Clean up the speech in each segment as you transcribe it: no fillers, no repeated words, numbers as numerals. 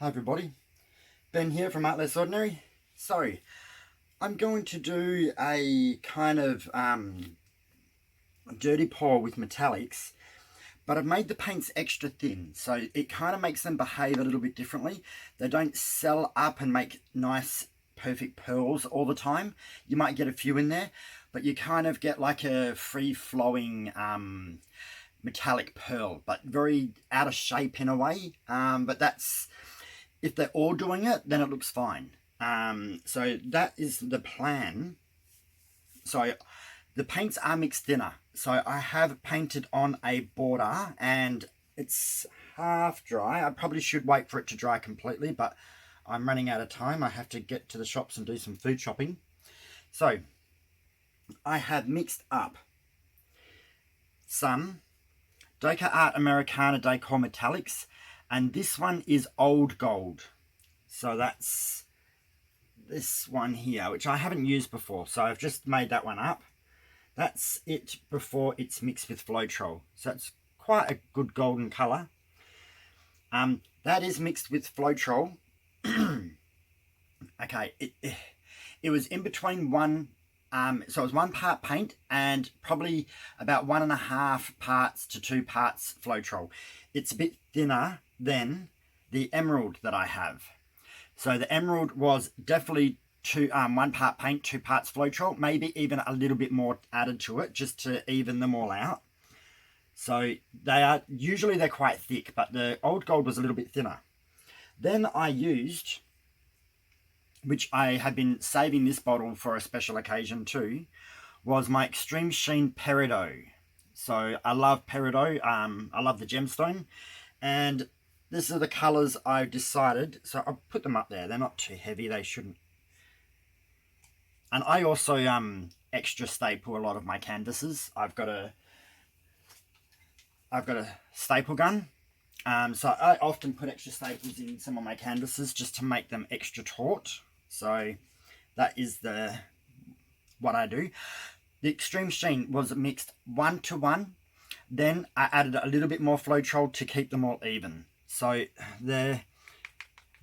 Hi everybody, Ben here from Art Less Ordinary. So, I'm going to do a kind of dirty pour with metallics, but I've made the paints extra thin, so it kind of makes them behave a little bit differently. They don't swell up and make nice, perfect pearls all the time. You might get a few in there, but you kind of get like a free-flowing metallic pearl, but very out of shape in a way. But that's... if they're all doing it, then it looks fine. So that is the plan. So the paints are mixed thinner. So I have painted on a border and it's half dry. I probably should wait for it to dry completely, but I'm running out of time. I have to get to the shops and do some food shopping. So I have mixed up some decoart Americana decor metallics, and this one is old gold. So that's this one here, which I haven't used before, so I've just made that one up. That's it before it's mixed with floetrol, so it's quite a good golden colour. That is mixed with floetrol. Okay, it was in between one, so it was 1 part paint and probably about 1.5 parts to 2 parts floetrol. It's a bit thinner than the emerald that I have. So the emerald was definitely 1 part paint, 2 parts floetrol, maybe even a little bit more added to it just to even them all out. So usually they're quite thick, but the old gold was a little bit thinner. Then I used, which I have been saving this bottle for a special occasion too, was my Extreme Sheen Peridot. So I love peridot, I love the gemstone, and these are the colours I've decided. So I'll put them up there. They're not too heavy. They shouldn't. And I also extra staple a lot of my canvases. I've got a staple gun. So I often put extra staples in some of my canvases just to make them extra taut. So that is what I do. The Extreme Sheen was mixed 1:1. Then I added a little bit more floetrol to keep them all even. So they're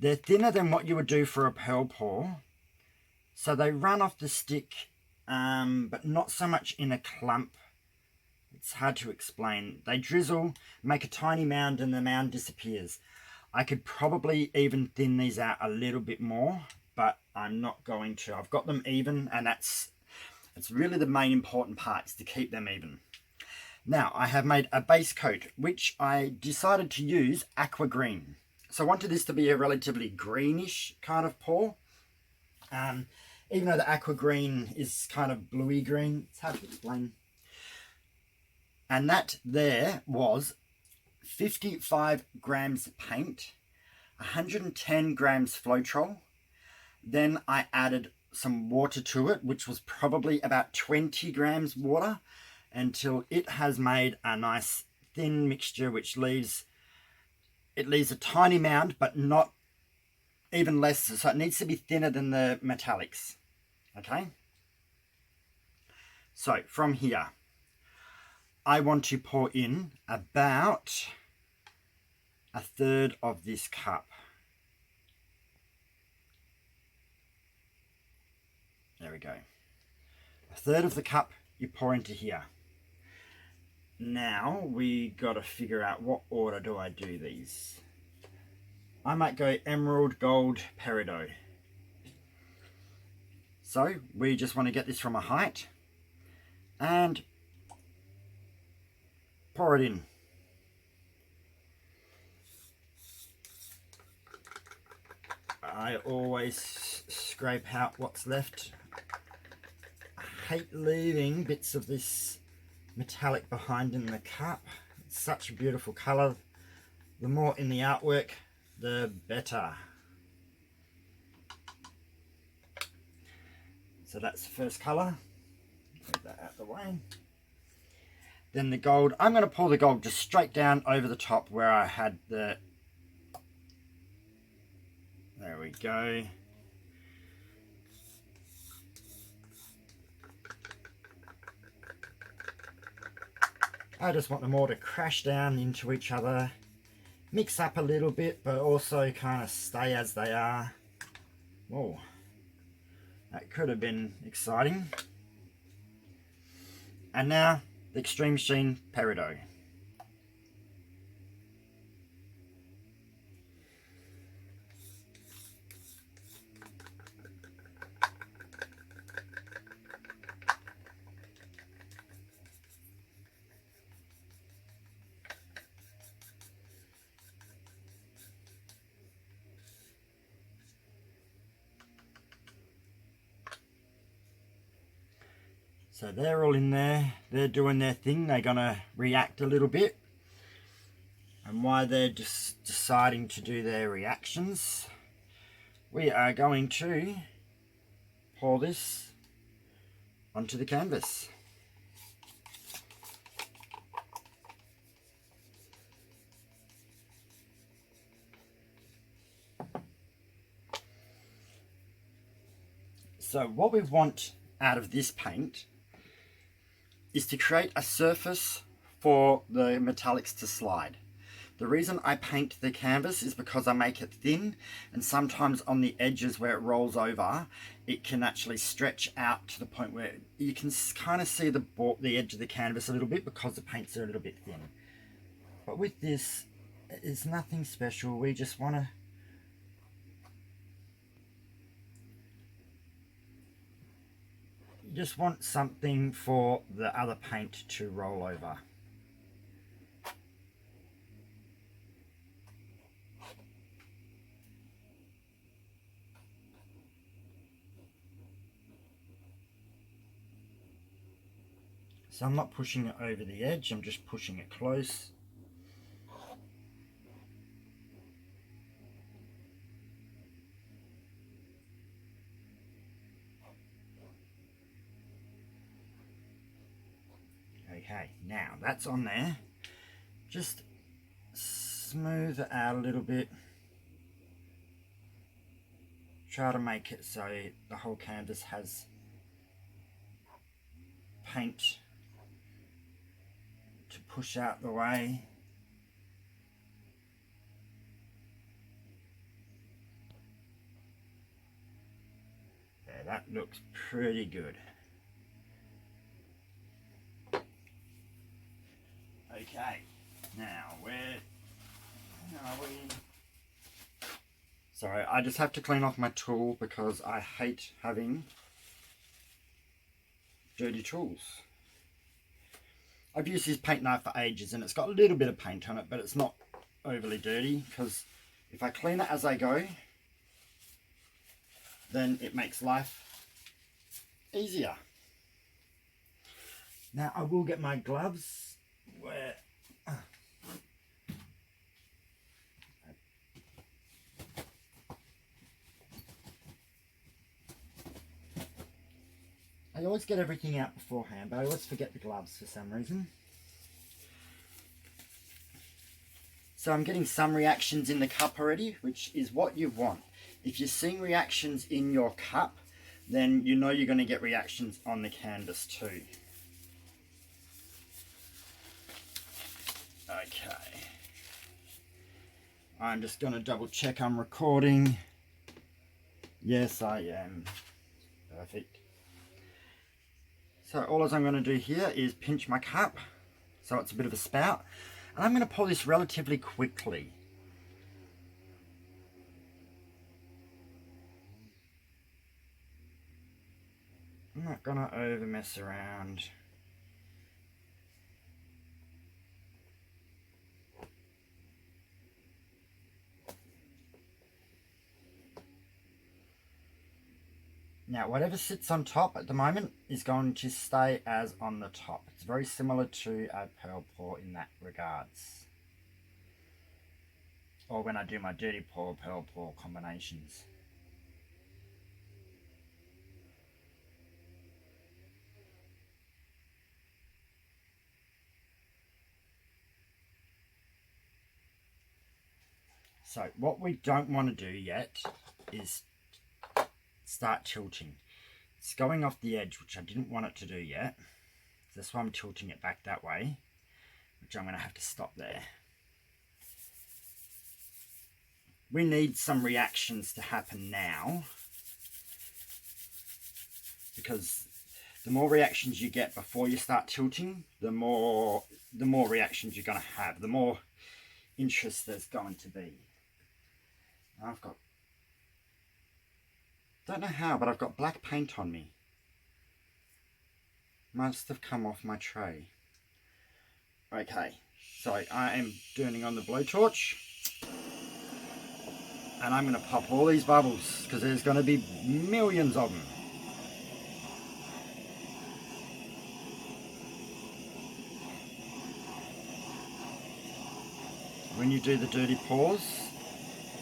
thinner than what you would do for a pearl pour. So they run off the stick, but not so much in a clump. It's hard to explain. They drizzle, make a tiny mound, and the mound disappears. I could probably even thin these out a little bit more, but I'm not going to. I've got them even, and it's really the main important part, is to keep them even. Now, I have made a base coat, which I decided to use aqua green. So I wanted this to be a relatively greenish kind of pour. Even though the aqua green is kind of bluey green, it's hard to explain. And that there was 55 grams paint, 110 grams floetrol. Then I added some water to it, which was probably about 20 grams water, until it has made a nice thin mixture, which leaves a tiny mound, but not even less. So it needs to be thinner than the metallics. Okay. So from here, I want to pour in about 1/3 of this cup. There we go. 1/3 of the cup you pour into here. Now we got to figure out what order do I do these. I might go emerald, gold, peridot. So we just want to get this from a height and pour it in. I always scrape out what's left. I hate leaving bits of this metallic behind in the cup. It's such a beautiful colour. The more in the artwork, the better. So that's the first colour. Move that out of the way. Then the gold. I'm going to pour the gold just straight down over the top where I had the... There we go. I just want them all to crash down into each other mix up a little bit, but also kind of stay as they are. Whoa, that could have been exciting. And now the Extreme Sheen Peridot. So they're all in there, they're doing their thing, they're gonna react a little bit. And while they're just deciding to do their reactions, we are going to pour this onto the canvas. So what we want out of this paint is to create a surface for the metallics to slide. The reason I paint the canvas is because I make it thin, and sometimes on the edges where it rolls over, it can actually stretch out to the point where you can kind of see the edge of the canvas a little bit because the paints are a little bit thin. But with this, it's nothing special. We just want to something for the other paint to roll over. So I'm not pushing it over the edge, I'm just pushing it close. Okay, now that's on there. Just smooth it out a little bit. Try to make it so the whole canvas has paint to push out the way. Yeah, that looks pretty good. Okay, now where are we? Sorry, I just have to clean off my tool because I hate having dirty tools. I've used this paint knife for ages and it's got a little bit of paint on it, but it's not overly dirty because if I clean it as I go, then it makes life easier. Now I will get my gloves where I always get everything out beforehand, but I always forget the gloves for some reason. So I'm getting some reactions in the cup already, which is what you want. If you're seeing reactions in your cup, then you know you're going to get reactions on the canvas too. Okay. I'm just going to double check I'm recording. Yes, I am. Perfect. So all I'm going to do here is pinch my cup so it's a bit of a spout, and I'm going to pour this relatively quickly. I'm not going to over mess around. Now whatever sits on top at the moment is going to stay as on the top. It's very similar to a pearl pour in that regards. Or when I do my dirty pour, pearl pour combinations. So what we don't want to do yet is start tilting. It's going off the edge, which I didn't want it to do yet. So that's why I'm tilting it back that way, which I'm going to have to stop there. we need some reactions to happen now, because the more reactions you get before you start tilting, the more reactions you're going to have, the more interest there's going to be. Now don't know how, but I've got black paint on me. Must have come off my tray. Okay, so I am turning on the blowtorch, and I'm going to pop all these bubbles because there's going to be millions of them. When you do the dirty pours,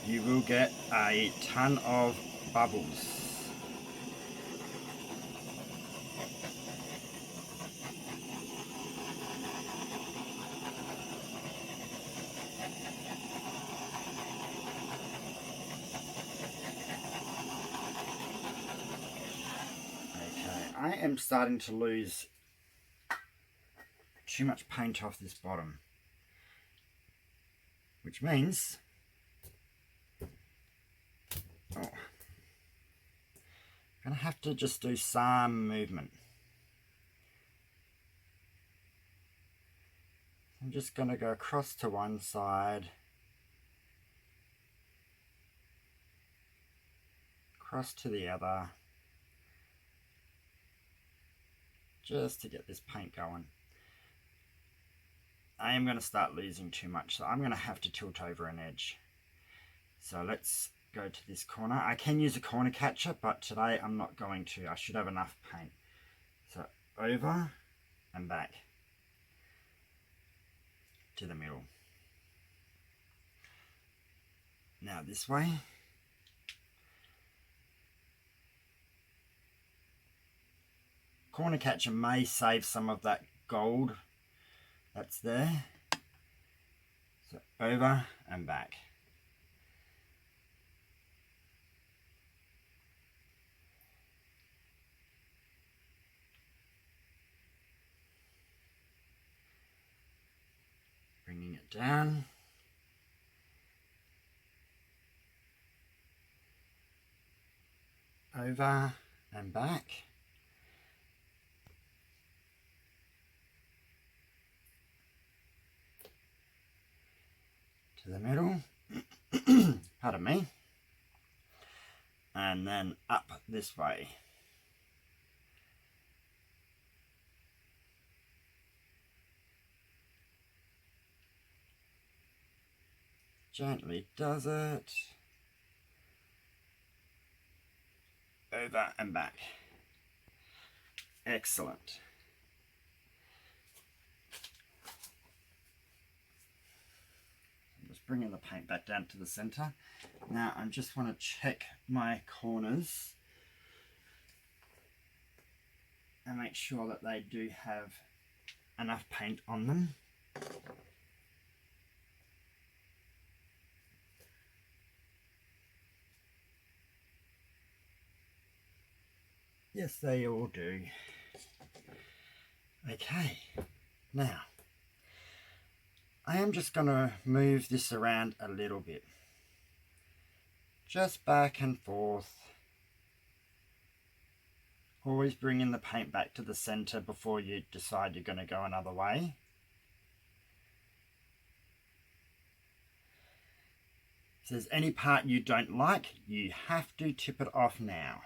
you will get a ton of bubbles. I am starting to lose too much paint off this bottom, which means I'm going to have to just do some movement. I'm just going to go across to one side, across to the other, just to get this paint going. I am going to start losing too much, so I'm going to have to tilt over an edge. So let's go to this corner. I can use a corner catcher, but today I'm not going to. I should have enough paint. So over and back to the middle. Now this way. Corner catcher may save some of that gold that's there. So over and back. Bringing it down. Over and back. To the middle. Pardon me. And then up this way. Gently does it. Over and back. Excellent. I'm just bringing the paint back down to the center. Now I just want to check my corners and make sure that they do have enough paint on them. Yes, they all do. Okay, now I am just going to move this around a little bit. Just back and forth. Always bringing the paint back to the center before you decide you're going to go another way. If there's any part you don't like, you have to tip it off now.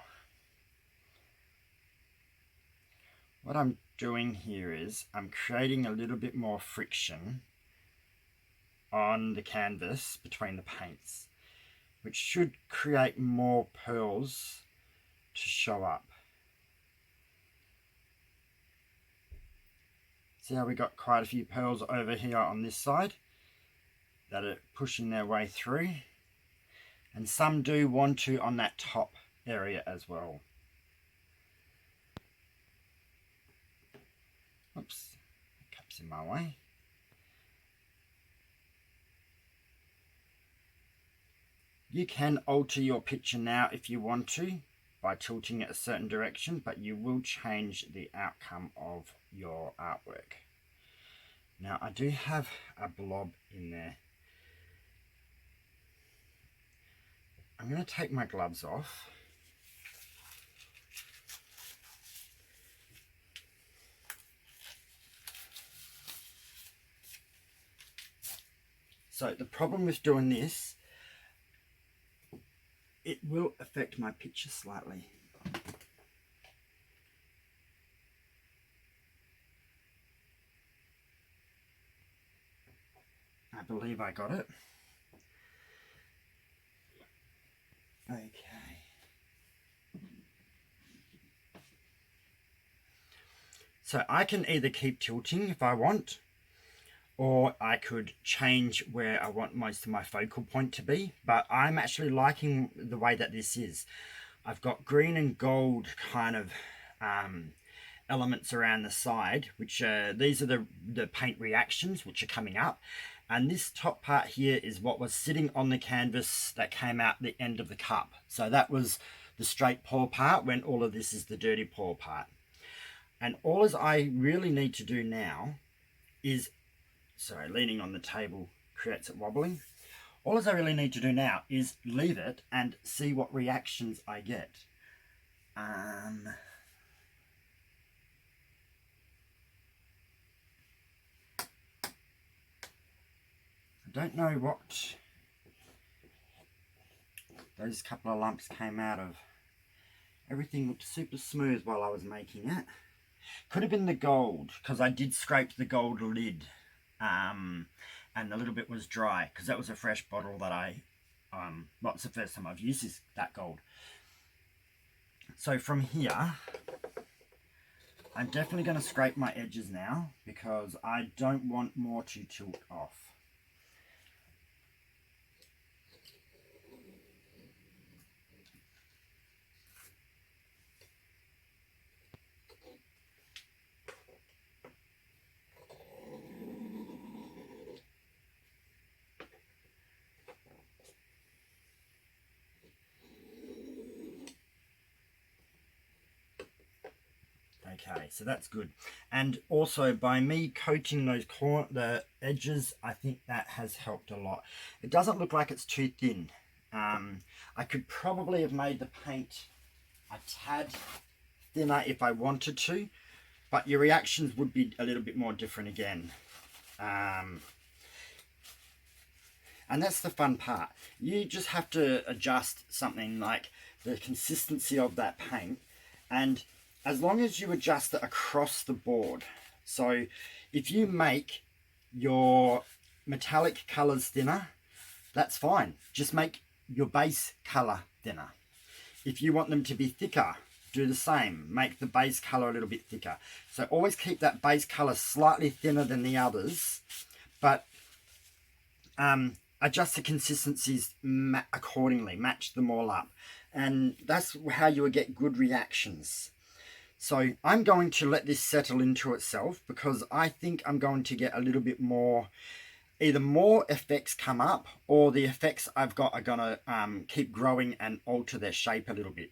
What I'm doing here is I'm creating a little bit more friction on the canvas between the paints, which should create more pearls to show up. See how we got quite a few pearls over here on this side that are pushing their way through, and some do want to on that top area as well. Oops, the cup's in my way. You can alter your picture now if you want to by tilting it a certain direction, but you will change the outcome of your artwork. Now I do have a blob in there. I'm going to take my gloves off. So the problem with doing this, it will affect my picture slightly. I believe I got it. Okay. So I can either keep tilting if I want, or I could change where I want most of my focal point to be, but I'm actually liking the way that this is. I've got green and gold kind of elements around the side, which these are the paint reactions which are coming up, and this top part here is what was sitting on the canvas that came out the end of the cup. So that was the straight pour part, when all of this is the dirty pour part. And all as I really need to do now is, sorry, leaning on the table creates it wobbling. All as I really need to do now is leave it and see what reactions I get. I don't know what those couple of lumps came out of. Everything looked super smooth while I was making it. Could have been the gold, because I did scrape the gold lid. And a little bit was dry, because that was a fresh bottle that I, well, it's the first time I've used that gold. So from here, I'm definitely going to scrape my edges now, because I don't want more to tilt off. Okay, so that's good. And also by me coating the edges, I think that has helped a lot. It doesn't look like it's too thin. I could probably have made the paint a tad thinner if I wanted to, but your reactions would be a little bit more different again. And that's the fun part. You just have to adjust something like the consistency of that paint, and as long as you adjust it across the board. So if you make your metallic colors thinner, that's fine. Just make your base color thinner. If you want them to be thicker, do the same. Make the base color a little bit thicker. So always keep that base color slightly thinner than the others, but adjust the consistencies accordingly, match them all up. And that's how you will get good reactions. So I'm going to let this settle into itself, because I think I'm going to get a little bit more, either more effects come up, or the effects I've got are going to keep growing and alter their shape a little bit.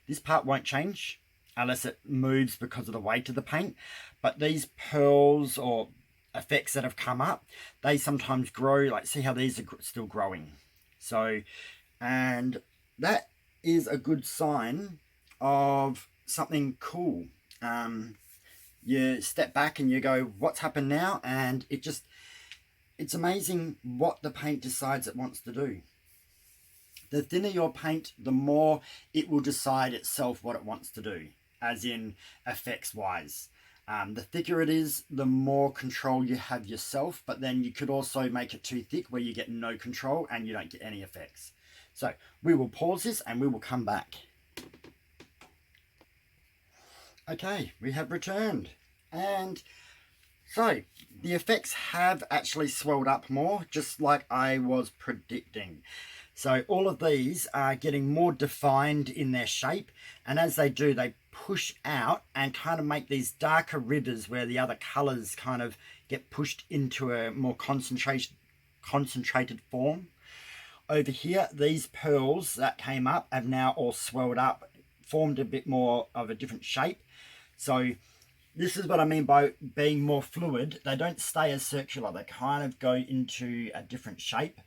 This part won't change unless it moves because of the weight of the paint, but these pearls or effects that have come up, they sometimes grow, like see how these are still growing. So, and that is a good sign of something cool. You step back and you go, what's happened now? And it's amazing what the paint decides it wants to do. The thinner your paint, the more it will decide itself what it wants to do, as in effects wise. The thicker it is, the more control you have yourself, but then you could also make it too thick where you get no control and you don't get any effects. So we will pause this and we will come back. Okay, we have returned, and so the effects have actually swelled up more, just like I was predicting. So all of these are getting more defined in their shape, and as they do, they push out and kind of make these darker rivers where the other colors kind of get pushed into a more concentrated form. Over here, these pearls that came up have now all swelled up, formed a bit more of a different shape. So this is what I mean by being more fluid. They don't stay as circular. They kind of go into a different shape.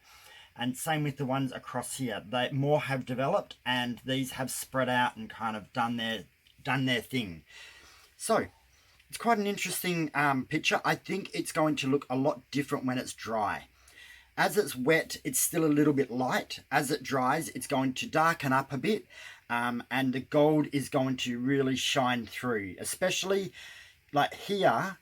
And same with the ones across here. They more have developed, and these have spread out and kind of done their thing. So it's quite an interesting picture. I think it's going to look a lot different when it's dry. As it's wet, it's still a little bit light. As it dries, it's going to darken up a bit, and the gold is going to really shine through, especially like here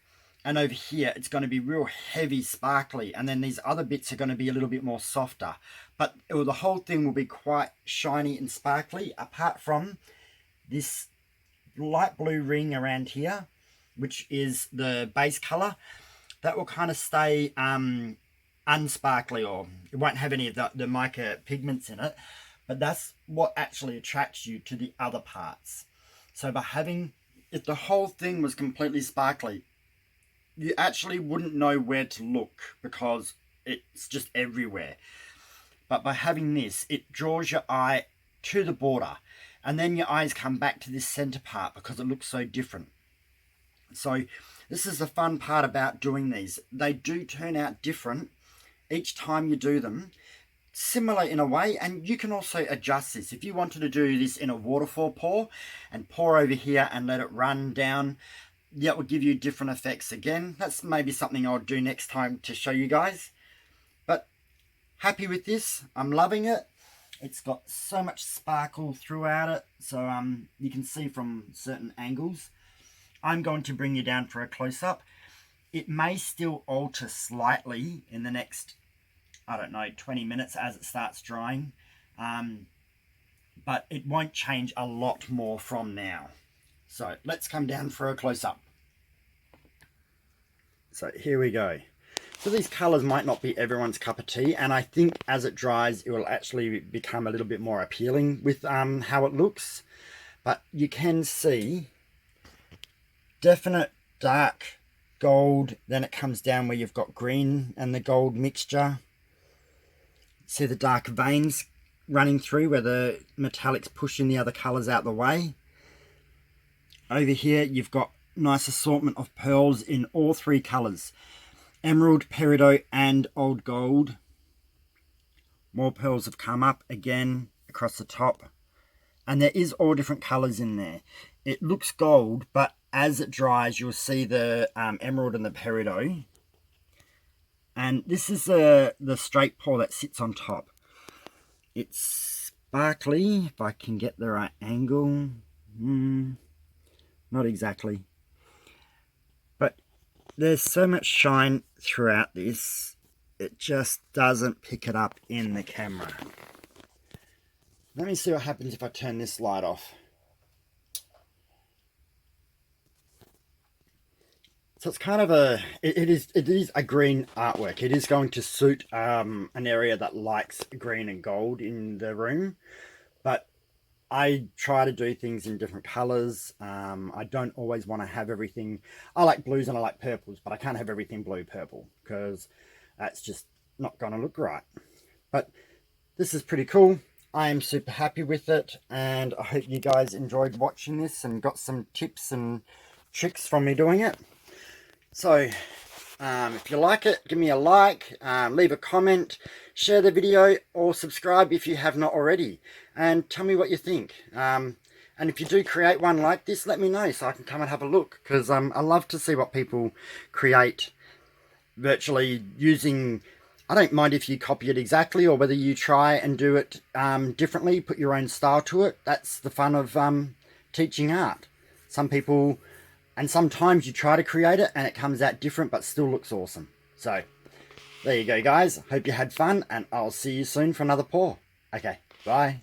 and over here. It's going to be real heavy, sparkly, and then these other bits are going to be a little bit more softer, but the whole thing will be quite shiny and sparkly, apart from this light blue ring around here, which is the base color. That will kind of stay unsparkly, or it won't have any of the mica pigments in it, but that's what actually attracts you to the other parts. So by having, if the whole thing was completely sparkly, you actually wouldn't know where to look because it's just everywhere. But by having this, it draws your eye to the border, and then your eyes come back to this center part because it looks so different. So this is the fun part about doing these. They do turn out different each time you do them, similar in a way, and you can also adjust this. If you wanted to do this in a waterfall pour and pour over here and let it run down, that will give you different effects. Again, that's maybe something I'll do next time to show you guys. But happy with this. I'm loving it. It's got so much sparkle throughout it, so you can see from certain angles. I'm going to bring you down for a close-up. It may still alter slightly in the next, I don't know, 20 minutes as it starts drying. But it won't change a lot more from now. So let's come down for a close-up. So here we go. So these colours might not be everyone's cup of tea, and I think as it dries it will actually become a little bit more appealing with how it looks. But you can see definite dark gold, then it comes down where you've got green and the gold mixture. See the dark veins running through where the metallic's pushing the other colours out the way. Over here you've got nice assortment of pearls in all three colours: emerald, peridot and old gold. More pearls have come up again across the top, and there is all different colours in there. It looks gold, but as it dries you'll see the emerald and the peridot. And this is the straight pour that sits on top. It's sparkly, if I can get the right angle. Not exactly. But there's so much shine throughout this, it just doesn't pick it up in the camera. Let me see what happens if I turn this light off. So it's kind of it is a green artwork. It is going to suit an area that likes green and gold in the room. But I try to do things in different colours. I don't always want to have everything. I like blues and I like purples, but I can't have everything blue purple because that's just not going to look right. But this is pretty cool. I am super happy with it, and I hope you guys enjoyed watching this and got some tips and tricks from me doing it. So if you like it, give me a like, leave a comment, share the video, or subscribe if you have not already, and tell me what you think. And if you do create one like this, let me know so I can come and have a look, because I love to see what people create virtually using. I don't mind if you copy it exactly, or whether you try and do it differently, put your own style to it. That's the fun of teaching art. Some people, and sometimes you try to create it and it comes out different but still looks awesome. So there you go guys, hope you had fun, and I'll see you soon for another pour. Okay, bye.